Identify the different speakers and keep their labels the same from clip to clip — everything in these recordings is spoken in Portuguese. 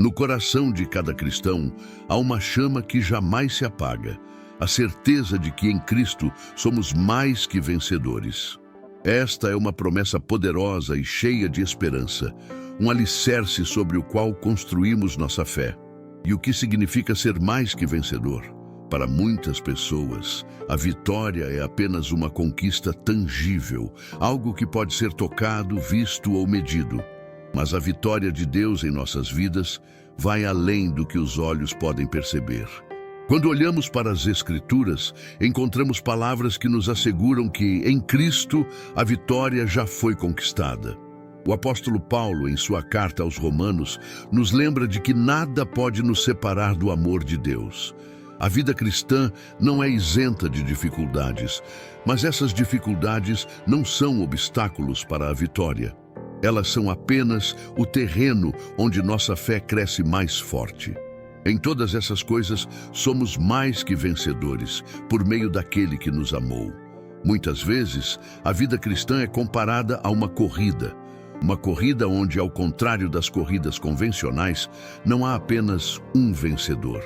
Speaker 1: No coração de cada cristão há uma chama que jamais se apaga, a certeza de que em Cristo somos mais que vencedores. Esta é uma promessa poderosa e cheia de esperança, um alicerce sobre o qual construímos nossa fé. E o que significa ser mais que vencedor? Para muitas pessoas, a vitória é apenas uma conquista tangível, algo que pode ser tocado, visto ou medido. Mas a vitória de Deus em nossas vidas vai além do que os olhos podem perceber. Quando olhamos para as Escrituras, encontramos palavras que nos asseguram que, em Cristo, a vitória já foi conquistada. O apóstolo Paulo, em sua carta aos Romanos, nos lembra de que nada pode nos separar do amor de Deus. A vida cristã não é isenta de dificuldades, mas essas dificuldades não são obstáculos para a vitória. Elas são apenas o terreno onde nossa fé cresce mais forte. Em todas essas coisas, somos mais que vencedores, por meio daquele que nos amou. Muitas vezes, a vida cristã é comparada a uma corrida onde, ao contrário das corridas convencionais, não há apenas um vencedor.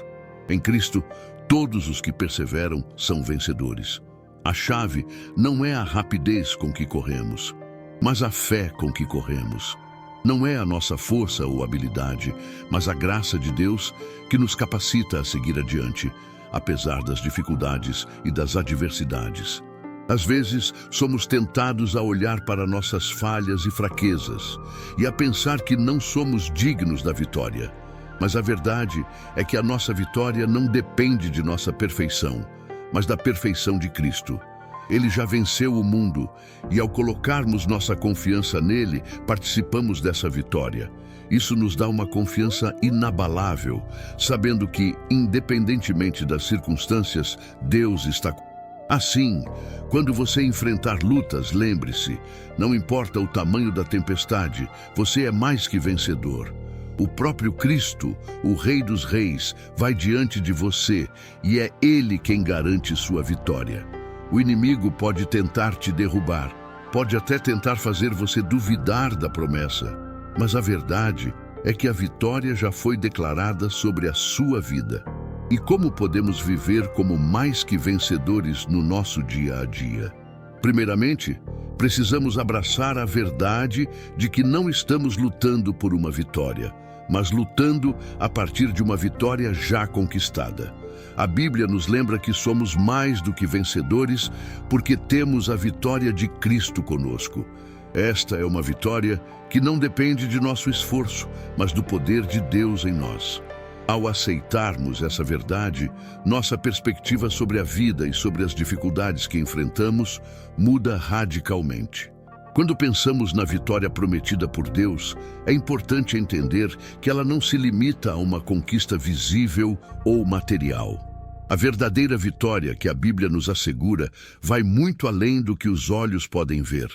Speaker 1: Em Cristo, todos os que perseveram são vencedores. A chave não é a rapidez com que corremos, mas a fé com que corremos. Não é a nossa força ou habilidade, mas a graça de Deus que nos capacita a seguir adiante, apesar das dificuldades e das adversidades. Às vezes, somos tentados a olhar para nossas falhas e fraquezas e a pensar que não somos dignos da vitória. Mas a verdade é que a nossa vitória não depende de nossa perfeição, mas da perfeição de Cristo. Ele já venceu o mundo e, ao colocarmos nossa confiança nele, participamos dessa vitória. Isso nos dá uma confiança inabalável, sabendo que, independentemente das circunstâncias, Deus está conosco. Assim, quando você enfrentar lutas, lembre-se, não importa o tamanho da tempestade, você é mais que vencedor. O próprio Cristo, o Rei dos Reis, vai diante de você e é Ele quem garante sua vitória. O inimigo pode tentar te derrubar, pode até tentar fazer você duvidar da promessa, mas a verdade é que a vitória já foi declarada sobre a sua vida. E como podemos viver como mais que vencedores no nosso dia a dia? Primeiramente, precisamos abraçar a verdade de que não estamos lutando por uma vitória, mas lutando a partir de uma vitória já conquistada. A Bíblia nos lembra que somos mais do que vencedores porque temos a vitória de Cristo conosco. Esta é uma vitória que não depende de nosso esforço, mas do poder de Deus em nós. Ao aceitarmos essa verdade, nossa perspectiva sobre a vida e sobre as dificuldades que enfrentamos muda radicalmente. Quando pensamos na vitória prometida por Deus, é importante entender que ela não se limita a uma conquista visível ou material. A verdadeira vitória que a Bíblia nos assegura vai muito além do que os olhos podem ver.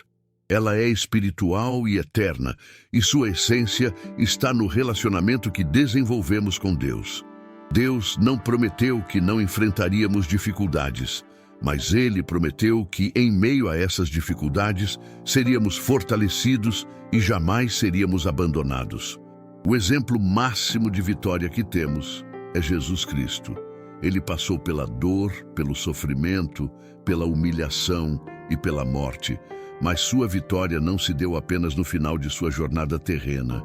Speaker 1: Ela é espiritual e eterna, e sua essência está no relacionamento que desenvolvemos com Deus. Deus não prometeu que não enfrentaríamos dificuldades, mas Ele prometeu que, em meio a essas dificuldades, seríamos fortalecidos e jamais seríamos abandonados. O exemplo máximo de vitória que temos é Jesus Cristo. Ele passou pela dor, pelo sofrimento, pela humilhação e pela morte, mas sua vitória não se deu apenas no final de sua jornada terrena,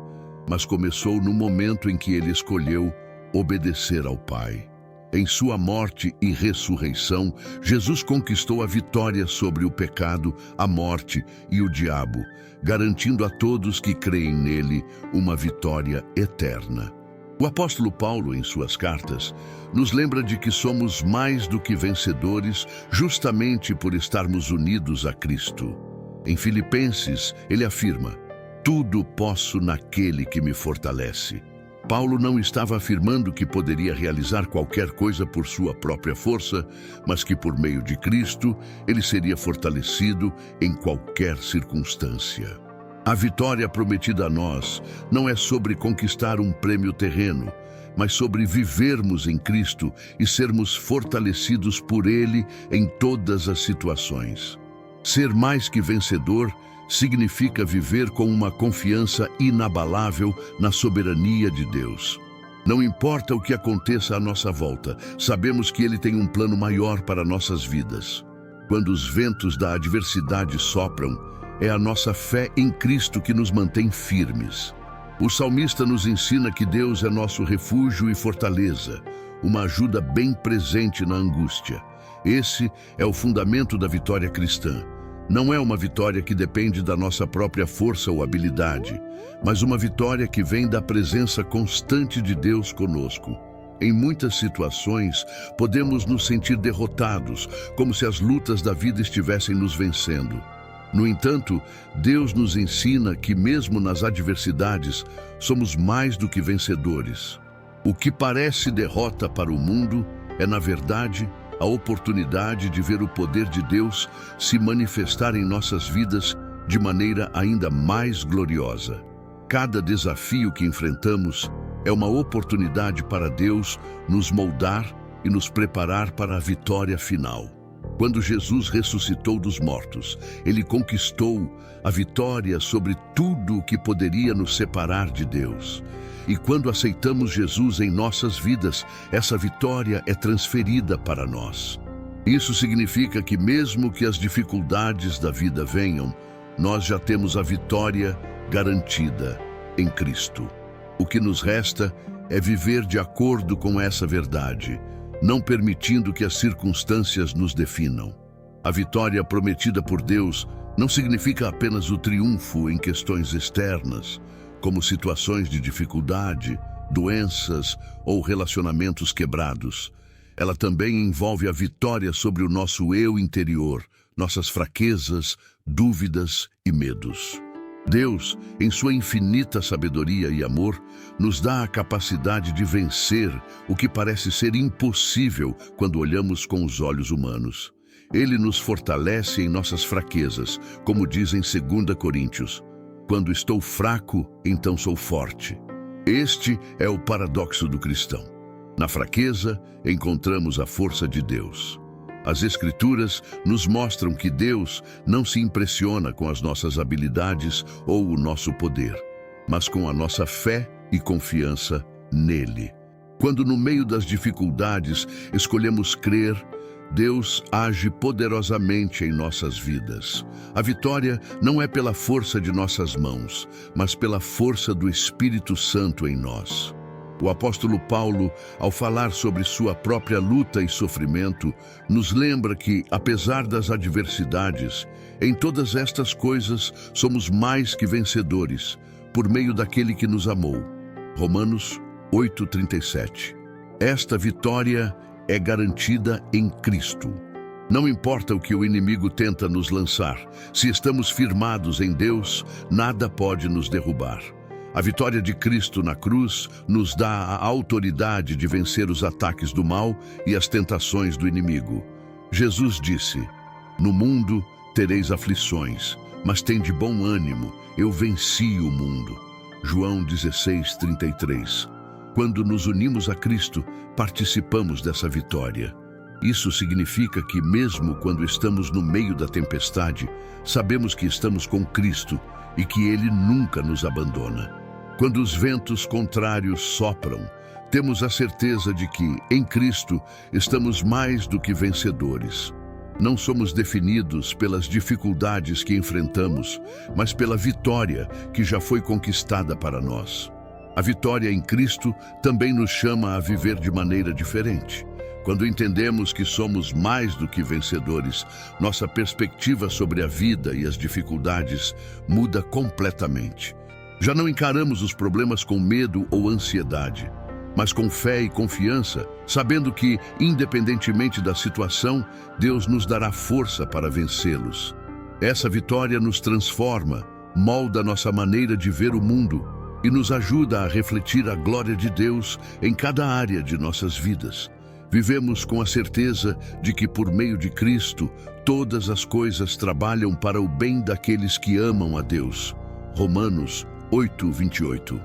Speaker 1: mas começou no momento em que ele escolheu obedecer ao Pai. Em sua morte e ressurreição, Jesus conquistou a vitória sobre o pecado, a morte e o diabo, garantindo a todos que creem nele uma vitória eterna. O apóstolo Paulo, em suas cartas, nos lembra de que somos mais do que vencedores justamente por estarmos unidos a Cristo. Em Filipenses, ele afirma: tudo posso naquele que me fortalece. Paulo não estava afirmando que poderia realizar qualquer coisa por sua própria força, mas que por meio de Cristo ele seria fortalecido em qualquer circunstância. A vitória prometida a nós não é sobre conquistar um prêmio terreno, mas sobre vivermos em Cristo e sermos fortalecidos por Ele em todas as situações. Ser mais que vencedor significa viver com uma confiança inabalável na soberania de Deus. Não importa o que aconteça à nossa volta, sabemos que Ele tem um plano maior para nossas vidas. Quando os ventos da adversidade sopram, é a nossa fé em Cristo que nos mantém firmes. O salmista nos ensina que Deus é nosso refúgio e fortaleza, uma ajuda bem presente na angústia. Esse é o fundamento da vitória cristã. Não é uma vitória que depende da nossa própria força ou habilidade, mas uma vitória que vem da presença constante de Deus conosco. Em muitas situações, podemos nos sentir derrotados, como se as lutas da vida estivessem nos vencendo. No entanto, Deus nos ensina que mesmo nas adversidades, somos mais do que vencedores. O que parece derrota para o mundo é, na verdade, a oportunidade de ver o poder de Deus se manifestar em nossas vidas de maneira ainda mais gloriosa. Cada desafio que enfrentamos é uma oportunidade para Deus nos moldar e nos preparar para a vitória final. Quando Jesus ressuscitou dos mortos, Ele conquistou a vitória sobre tudo o que poderia nos separar de Deus. E quando aceitamos Jesus em nossas vidas, essa vitória é transferida para nós. Isso significa que mesmo que as dificuldades da vida venham, nós já temos a vitória garantida em Cristo. O que nos resta é viver de acordo com essa verdade, não permitindo que as circunstâncias nos definam. A vitória prometida por Deus não significa apenas o triunfo em questões externas, como situações de dificuldade, doenças ou relacionamentos quebrados. Ela também envolve a vitória sobre o nosso eu interior, nossas fraquezas, dúvidas e medos. Deus, em sua infinita sabedoria e amor, nos dá a capacidade de vencer o que parece ser impossível quando olhamos com os olhos humanos. Ele nos fortalece em nossas fraquezas, como diz em 2 Coríntios. Quando estou fraco, então sou forte. Este é o paradoxo do cristão. Na fraqueza, encontramos a força de Deus. As Escrituras nos mostram que Deus não se impressiona com as nossas habilidades ou o nosso poder, mas com a nossa fé e confiança nele. Quando no meio das dificuldades escolhemos crer, Deus age poderosamente em nossas vidas. A vitória não é pela força de nossas mãos, mas pela força do Espírito Santo em nós. O apóstolo Paulo, ao falar sobre sua própria luta e sofrimento, nos lembra que, apesar das adversidades, em todas estas coisas somos mais que vencedores, por meio daquele que nos amou. Romanos 8:37. Esta vitória é garantida em Cristo. Não importa o que o inimigo tenta nos lançar, se estamos firmados em Deus, nada pode nos derrubar. A vitória de Cristo na cruz nos dá a autoridade de vencer os ataques do mal e as tentações do inimigo. Jesus disse: "No mundo tereis aflições, mas tende bom ânimo, eu venci o mundo." João 16:33. Quando nos unimos a Cristo, participamos dessa vitória. Isso significa que mesmo quando estamos no meio da tempestade, sabemos que estamos com Cristo e que Ele nunca nos abandona. Quando os ventos contrários sopram, temos a certeza de que, em Cristo, estamos mais do que vencedores. Não somos definidos pelas dificuldades que enfrentamos, mas pela vitória que já foi conquistada para nós. A vitória em Cristo também nos chama a viver de maneira diferente. Quando entendemos que somos mais do que vencedores, nossa perspectiva sobre a vida e as dificuldades muda completamente. Já não encaramos os problemas com medo ou ansiedade, mas com fé e confiança, sabendo que, independentemente da situação, Deus nos dará força para vencê-los. Essa vitória nos transforma, molda nossa maneira de ver o mundo e nos ajuda a refletir a glória de Deus em cada área de nossas vidas. Vivemos com a certeza de que, por meio de Cristo, todas as coisas trabalham para o bem daqueles que amam a Deus. Romanos 8:28.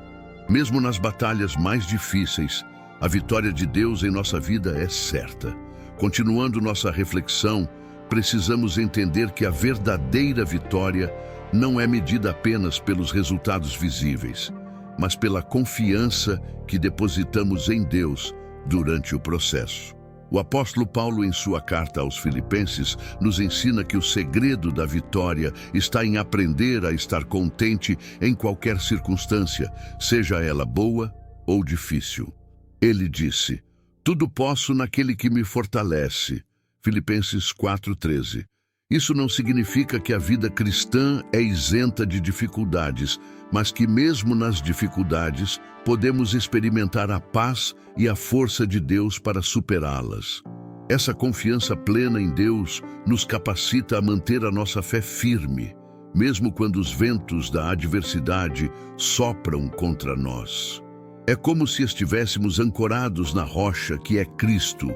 Speaker 1: Mesmo nas batalhas mais difíceis, a vitória de Deus em nossa vida é certa. Continuando nossa reflexão, precisamos entender que a verdadeira vitória não é medida apenas pelos resultados visíveis, mas pela confiança que depositamos em Deus durante o processo. O apóstolo Paulo, em sua carta aos Filipenses, nos ensina que o segredo da vitória está em aprender a estar contente em qualquer circunstância, seja ela boa ou difícil. Ele disse: "Tudo posso naquele que me fortalece." Filipenses 4:13. Isso não significa que a vida cristã é isenta de dificuldades, mas que mesmo nas dificuldades podemos experimentar a paz e a força de Deus para superá-las. Essa confiança plena em Deus nos capacita a manter a nossa fé firme, mesmo quando os ventos da adversidade sopram contra nós. É como se estivéssemos ancorados na rocha que é Cristo,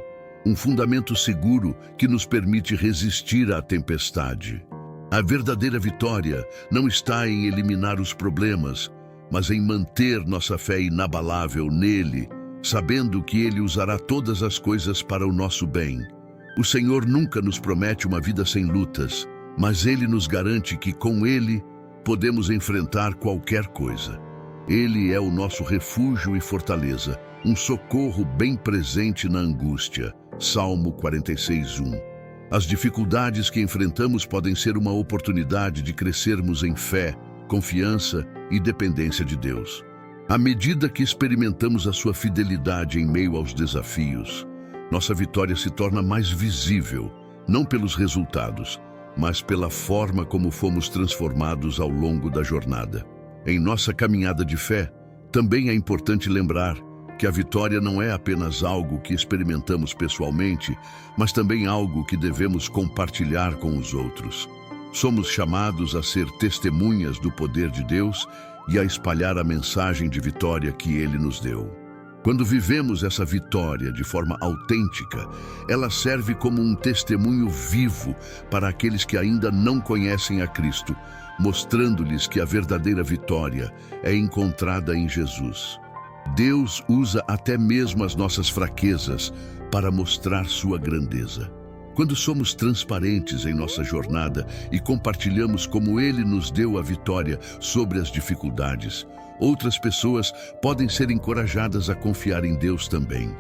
Speaker 1: um fundamento seguro que nos permite resistir à tempestade. A verdadeira vitória não está em eliminar os problemas, mas em manter nossa fé inabalável nele, sabendo que ele usará todas as coisas para o nosso bem. O Senhor nunca nos promete uma vida sem lutas, mas ele nos garante que com ele podemos enfrentar qualquer coisa. Ele é o nosso refúgio e fortaleza, um socorro bem presente na angústia. Salmo 46:1. As dificuldades que enfrentamos podem ser uma oportunidade de crescermos em fé, confiança e dependência de Deus. À medida que experimentamos a sua fidelidade em meio aos desafios, nossa vitória se torna mais visível, não pelos resultados, mas pela forma como fomos transformados ao longo da jornada. Em nossa caminhada de fé, também é importante lembrar que a vitória não é apenas algo que experimentamos pessoalmente, mas também algo que devemos compartilhar com os outros. Somos chamados a ser testemunhas do poder de Deus e a espalhar a mensagem de vitória que Ele nos deu. Quando vivemos essa vitória de forma autêntica, ela serve como um testemunho vivo para aqueles que ainda não conhecem a Cristo, mostrando-lhes que a verdadeira vitória é encontrada em Jesus. Deus usa até mesmo as nossas fraquezas para mostrar sua grandeza. Quando somos transparentes em nossa jornada e compartilhamos como Ele nos deu a vitória sobre as dificuldades, outras pessoas podem ser encorajadas a confiar em Deus também.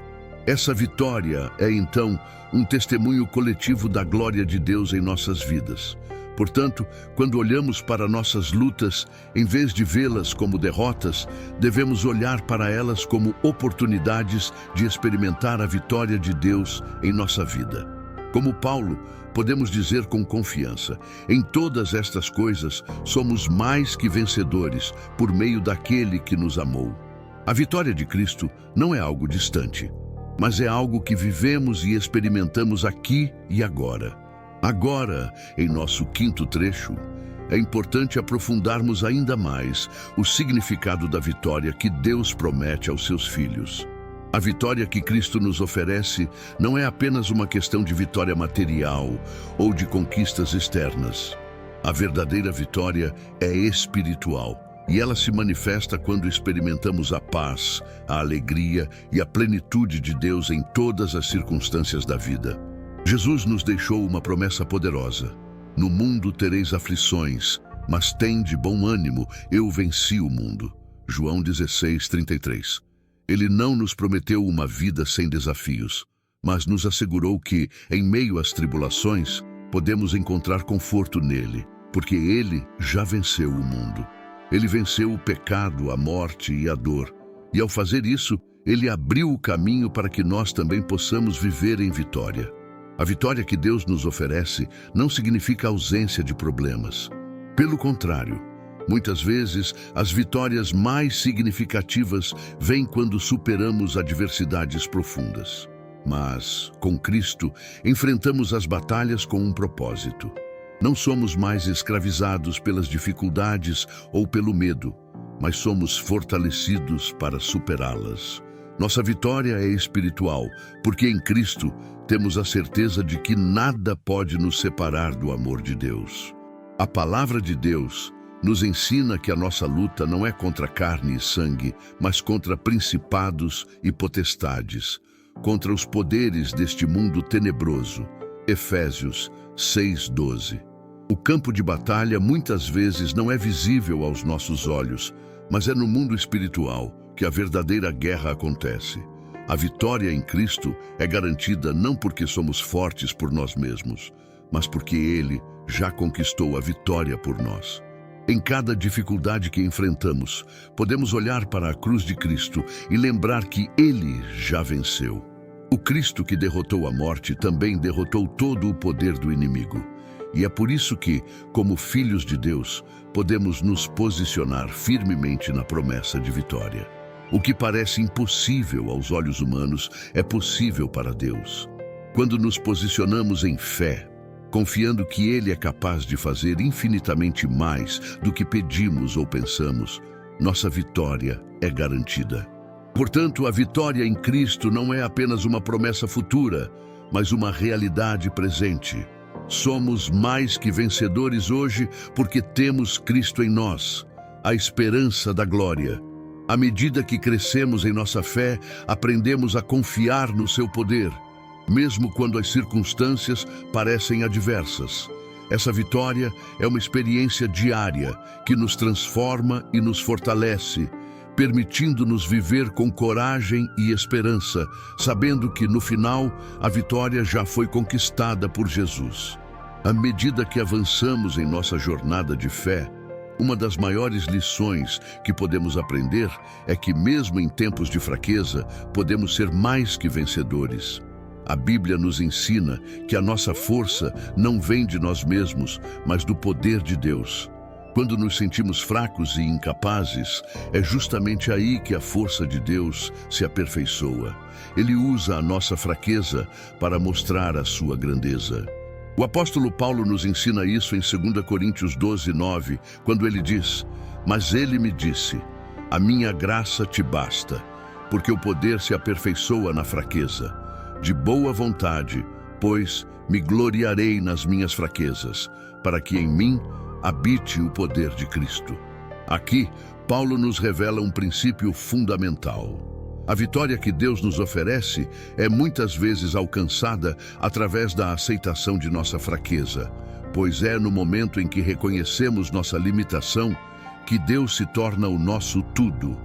Speaker 1: Essa vitória é, então, um testemunho coletivo da glória de Deus em nossas vidas. Portanto, quando olhamos para nossas lutas, em vez de vê-las como derrotas, devemos olhar para elas como oportunidades de experimentar a vitória de Deus em nossa vida. Como Paulo, podemos dizer com confiança: em todas estas coisas somos mais que vencedores por meio daquele que nos amou. A vitória de Cristo não é algo distante, mas é algo que vivemos e experimentamos aqui e agora. Agora, em nosso quinto trecho, é importante aprofundarmos ainda mais o significado da vitória que Deus promete aos seus filhos. A vitória que Cristo nos oferece não é apenas uma questão de vitória material ou de conquistas externas. A verdadeira vitória é espiritual e ela se manifesta quando experimentamos a paz, a alegria e a plenitude de Deus em todas as circunstâncias da vida. Jesus nos deixou uma promessa poderosa: no mundo tereis aflições, mas tende bom ânimo, eu venci o mundo. João 16:33. Ele não nos prometeu uma vida sem desafios, mas nos assegurou que, em meio às tribulações, podemos encontrar conforto nele, porque ele já venceu o mundo. Ele venceu o pecado, a morte e a dor, e ao fazer isso, ele abriu o caminho para que nós também possamos viver em vitória. A vitória que Deus nos oferece não significa ausência de problemas. Pelo contrário, muitas vezes as vitórias mais significativas vêm quando superamos adversidades profundas. Mas, com Cristo, enfrentamos as batalhas com um propósito. Não somos mais escravizados pelas dificuldades ou pelo medo, mas somos fortalecidos para superá-las. Nossa vitória é espiritual, porque em Cristo temos a certeza de que nada pode nos separar do amor de Deus. A palavra de Deus nos ensina que a nossa luta não é contra carne e sangue, mas contra principados e potestades, contra os poderes deste mundo tenebroso. Efésios 6:12. O campo de batalha muitas vezes não é visível aos nossos olhos, Mas é no mundo espiritual que a verdadeira guerra acontece. A vitória em Cristo é garantida não porque somos fortes por nós mesmos, mas porque Ele já conquistou a vitória por nós. Em cada dificuldade que enfrentamos, podemos olhar para a cruz de Cristo e lembrar que Ele já venceu. O Cristo que derrotou a morte também derrotou todo o poder do inimigo. E é por isso que, como filhos de Deus, podemos nos posicionar firmemente na promessa de vitória. O que parece impossível aos olhos humanos é possível para Deus. Quando nos posicionamos em fé, confiando que Ele é capaz de fazer infinitamente mais do que pedimos ou pensamos, nossa vitória é garantida. Portanto, a vitória em Cristo não é apenas uma promessa futura, mas uma realidade presente. Somos mais que vencedores hoje porque temos Cristo em nós, a esperança da glória. À medida que crescemos em nossa fé, aprendemos a confiar no seu poder, mesmo quando as circunstâncias parecem adversas. Essa vitória é uma experiência diária que nos transforma e nos fortalece, permitindo-nos viver com coragem e esperança, sabendo que, no final, a vitória já foi conquistada por Jesus. À medida que avançamos em nossa jornada de fé, uma das maiores lições que podemos aprender é que, mesmo em tempos de fraqueza, podemos ser mais que vencedores. A Bíblia nos ensina que a nossa força não vem de nós mesmos, mas do poder de Deus. Quando nos sentimos fracos e incapazes, é justamente aí que a força de Deus se aperfeiçoa. Ele usa a nossa fraqueza para mostrar a sua grandeza. O apóstolo Paulo nos ensina isso em 2 Coríntios 12:9, quando ele diz: "Mas ele me disse, a minha graça te basta, porque o poder se aperfeiçoa na fraqueza. De boa vontade, pois, me gloriarei nas minhas fraquezas, para que em mim habite o poder de Cristo." Aqui, Paulo nos revela um princípio fundamental. A vitória que Deus nos oferece é muitas vezes alcançada através da aceitação de nossa fraqueza, pois é no momento em que reconhecemos nossa limitação que Deus se torna o nosso tudo.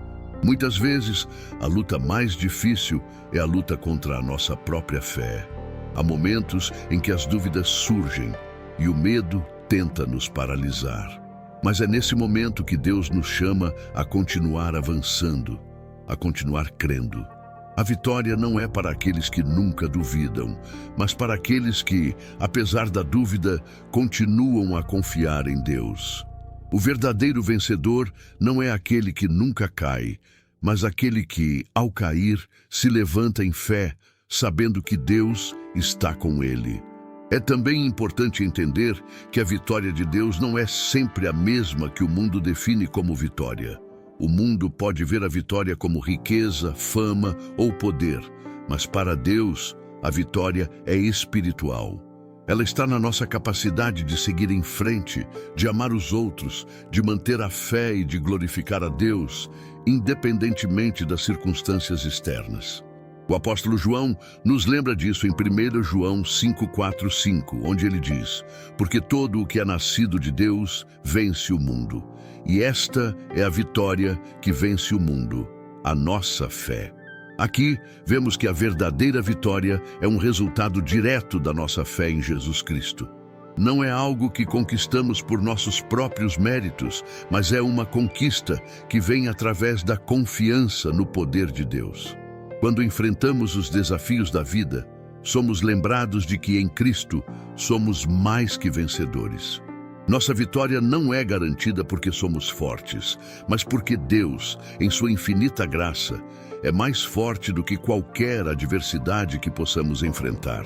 Speaker 1: Muitas vezes, a luta mais difícil é a luta contra a nossa própria fé. Há momentos em que as dúvidas surgem e o medo tenta nos paralisar. Mas é nesse momento que Deus nos chama a continuar avançando, a continuar crendo. A vitória não é para aqueles que nunca duvidam, mas para aqueles que, apesar da dúvida, continuam a confiar em Deus. O verdadeiro vencedor não é aquele que nunca cai, mas aquele que, ao cair, se levanta em fé, sabendo que Deus está com ele. É também importante entender que a vitória de Deus não é sempre a mesma que o mundo define como vitória. O mundo pode ver a vitória como riqueza, fama ou poder, mas para Deus, a vitória é espiritual. Ela está na nossa capacidade de seguir em frente, de amar os outros, de manter a fé e de glorificar a Deus, independentemente das circunstâncias externas. O apóstolo João nos lembra disso em 1 João 5:4-5, onde ele diz: "Porque todo o que é nascido de Deus vence o mundo. E esta é a vitória que vence o mundo, a nossa fé." Aqui, vemos que a verdadeira vitória é um resultado direto da nossa fé em Jesus Cristo. Não é algo que conquistamos por nossos próprios méritos, mas é uma conquista que vem através da confiança no poder de Deus. Quando enfrentamos os desafios da vida, somos lembrados de que em Cristo somos mais que vencedores. Nossa vitória não é garantida porque somos fortes, mas porque Deus, em sua infinita graça, é mais forte do que qualquer adversidade que possamos enfrentar.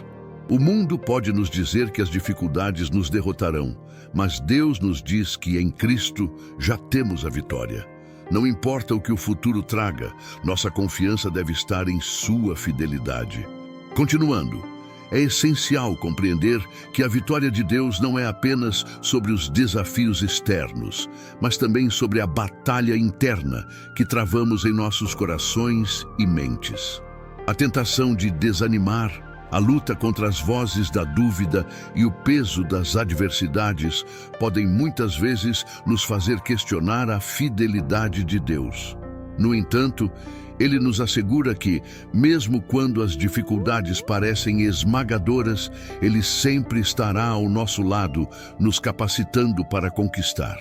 Speaker 1: O mundo pode nos dizer que as dificuldades nos derrotarão, mas Deus nos diz que em Cristo já temos a vitória. Não importa o que o futuro traga, nossa confiança deve estar em sua fidelidade. Continuando, é essencial compreender que a vitória de Deus não é apenas sobre os desafios externos, mas também sobre a batalha interna que travamos em nossos corações e mentes. A tentação de desanimar, A luta contra as vozes da dúvida e o peso das adversidades podem muitas vezes nos fazer questionar a fidelidade de Deus. No entanto, Ele nos assegura que, mesmo quando as dificuldades parecem esmagadoras, Ele sempre estará ao nosso lado, nos capacitando para conquistar.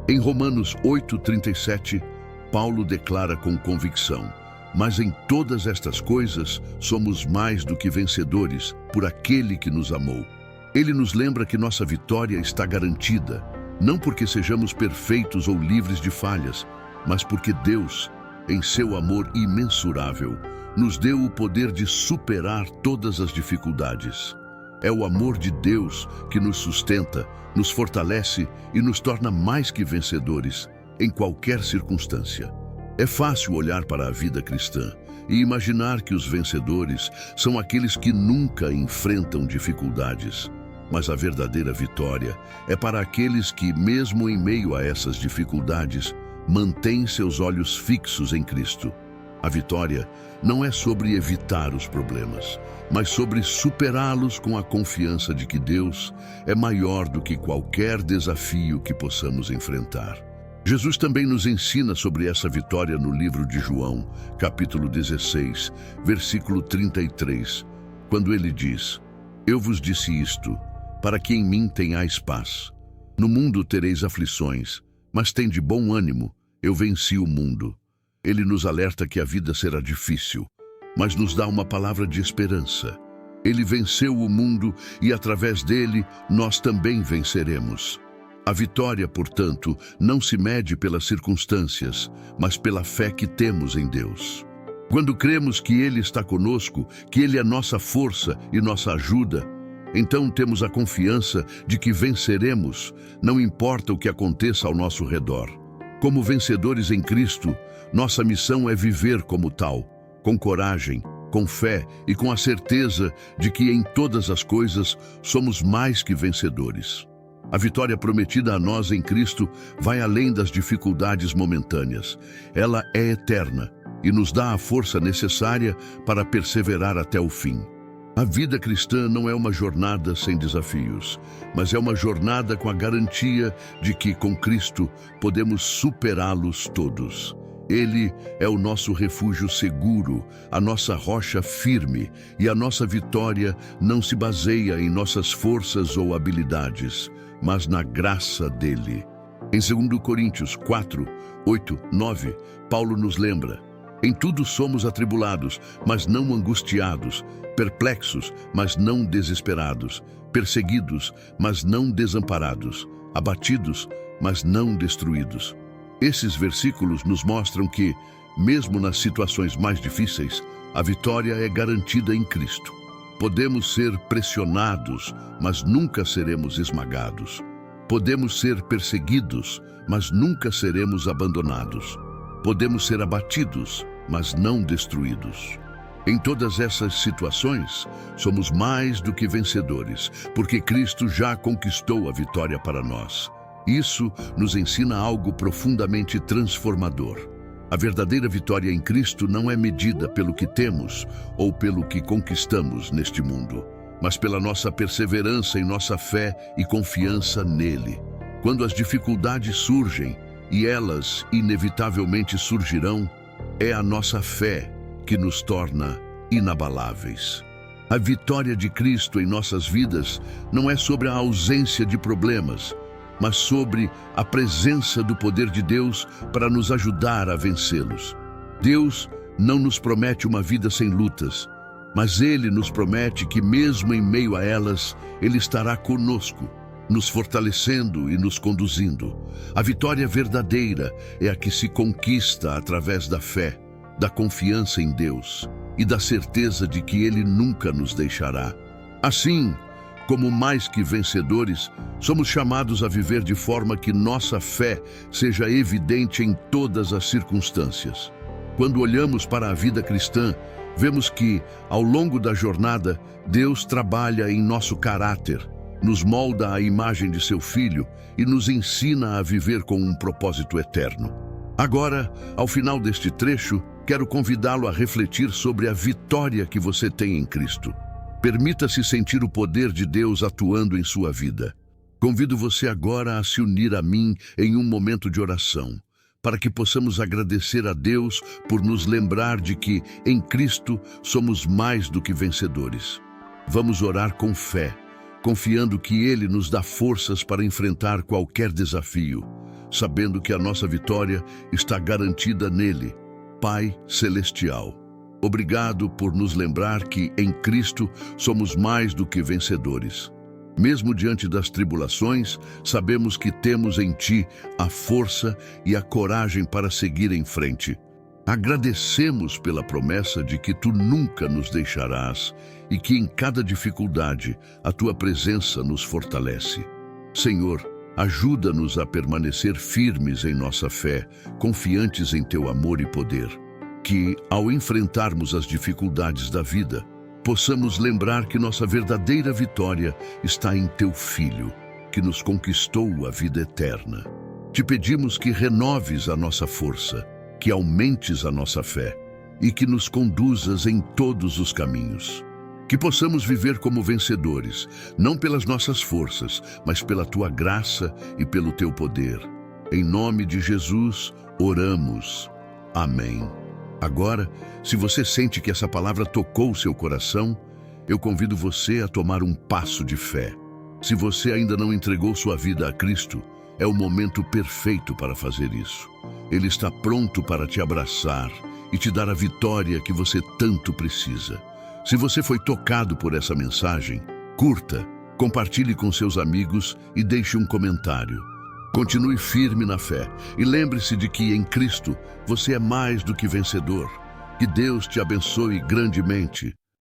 Speaker 1: Em Romanos 8:37, Paulo declara com convicção: mas em todas estas coisas somos mais do que vencedores por aquele que nos amou. Ele nos lembra que nossa vitória está garantida, não porque sejamos perfeitos ou livres de falhas, mas porque Deus, em seu amor imensurável, nos deu o poder de superar todas as dificuldades. É o amor de Deus que nos sustenta, nos fortalece e nos torna mais que vencedores em qualquer circunstância. É fácil olhar para a vida cristã e imaginar que os vencedores são aqueles que nunca enfrentam dificuldades. Mas a verdadeira vitória é para aqueles que, mesmo em meio a essas dificuldades, mantêm seus olhos fixos em Cristo. A vitória não é sobre evitar os problemas, mas sobre superá-los com a confiança de que Deus é maior do que qualquer desafio que possamos enfrentar. Jesus também nos ensina sobre essa vitória no livro de João, capítulo 16, versículo 33, quando ele diz: eu vos disse isto, para que em mim tenhais paz. No mundo tereis aflições, mas tende bom ânimo, eu venci o mundo. Ele nos alerta que a vida será difícil, mas nos dá uma palavra de esperança. Ele venceu o mundo e através dele nós também venceremos. A vitória, portanto, não se mede pelas circunstâncias, mas pela fé que temos em Deus. Quando cremos que Ele está conosco, que Ele é nossa força e nossa ajuda, então temos a confiança de que venceremos, não importa o que aconteça ao nosso redor. Como vencedores em Cristo, nossa missão é viver como tal, com coragem, com fé e com a certeza de que em todas as coisas somos mais que vencedores. A vitória prometida a nós em Cristo vai além das dificuldades momentâneas. Ela é eterna e nos dá a força necessária para perseverar até o fim. A vida cristã não é uma jornada sem desafios, mas é uma jornada com a garantia de que, com Cristo, podemos superá-los todos. Ele é o nosso refúgio seguro, a nossa rocha firme, e a nossa vitória não se baseia em nossas forças ou habilidades, mas na graça dele. Em 2 Coríntios 4, 8, 9, Paulo nos lembra: em tudo somos atribulados, mas não angustiados, perplexos, mas não desesperados, perseguidos, mas não desamparados, abatidos, mas não destruídos. Esses versículos nos mostram que, mesmo nas situações mais difíceis, a vitória é garantida em Cristo. Podemos ser pressionados, mas nunca seremos esmagados. Podemos ser perseguidos, mas nunca seremos abandonados. Podemos ser abatidos, mas não destruídos. Em todas essas situações, somos mais do que vencedores, porque Cristo já conquistou a vitória para nós. Isso nos ensina algo profundamente transformador. A verdadeira vitória em Cristo não é medida pelo que temos ou pelo que conquistamos neste mundo, mas pela nossa perseverança em nossa fé e confiança nele. Quando as dificuldades surgem, e elas inevitavelmente surgirão, é a nossa fé que nos torna inabaláveis. A vitória de Cristo em nossas vidas não é sobre a ausência de problemas, mas sobre a presença do poder de Deus para nos ajudar a vencê-los. Deus não nos promete uma vida sem lutas, mas Ele nos promete que mesmo em meio a elas, Ele estará conosco, nos fortalecendo e nos conduzindo. A vitória verdadeira é a que se conquista através da fé, da confiança em Deus e da certeza de que Ele nunca nos deixará. Assim, como mais que vencedores, somos chamados a viver de forma que nossa fé seja evidente em todas as circunstâncias. Quando olhamos para a vida cristã, vemos que, ao longo da jornada, Deus trabalha em nosso caráter, nos molda à imagem de seu Filho e nos ensina a viver com um propósito eterno. Agora, ao final deste trecho, quero convidá-lo a refletir sobre a vitória que você tem em Cristo. Permita-se sentir o poder de Deus atuando em sua vida. Convido você agora a se unir a mim em um momento de oração, para que possamos agradecer a Deus por nos lembrar de que, em Cristo, somos mais do que vencedores. Vamos orar com fé, confiando que Ele nos dá forças para enfrentar qualquer desafio, sabendo que a nossa vitória está garantida nele. Pai Celestial, obrigado por nos lembrar que, em Cristo, somos mais do que vencedores. Mesmo diante das tribulações, sabemos que temos em Ti a força e a coragem para seguir em frente. Agradecemos pela promessa de que Tu nunca nos deixarás e que em cada dificuldade a Tua presença nos fortalece. Senhor, ajuda-nos a permanecer firmes em nossa fé, confiantes em Teu amor e poder. Que, ao enfrentarmos as dificuldades da vida, possamos lembrar que nossa verdadeira vitória está em Teu Filho, que nos conquistou a vida eterna. Te pedimos que renoves a nossa força, que aumentes a nossa fé e que nos conduzas em todos os caminhos. Que possamos viver como vencedores, não pelas nossas forças, mas pela Tua graça e pelo Teu poder. Em nome de Jesus, oramos. Amém. Agora, se você sente que essa palavra tocou seu coração, eu convido você a tomar um passo de fé. Se você ainda não entregou sua vida a Cristo, é o momento perfeito para fazer isso. Ele está pronto para te abraçar e te dar a vitória que você tanto precisa. Se você foi tocado por essa mensagem, curta, compartilhe com seus amigos e deixe um comentário. Continue firme na fé e lembre-se de que em Cristo você é mais do que vencedor. Que Deus te abençoe grandemente.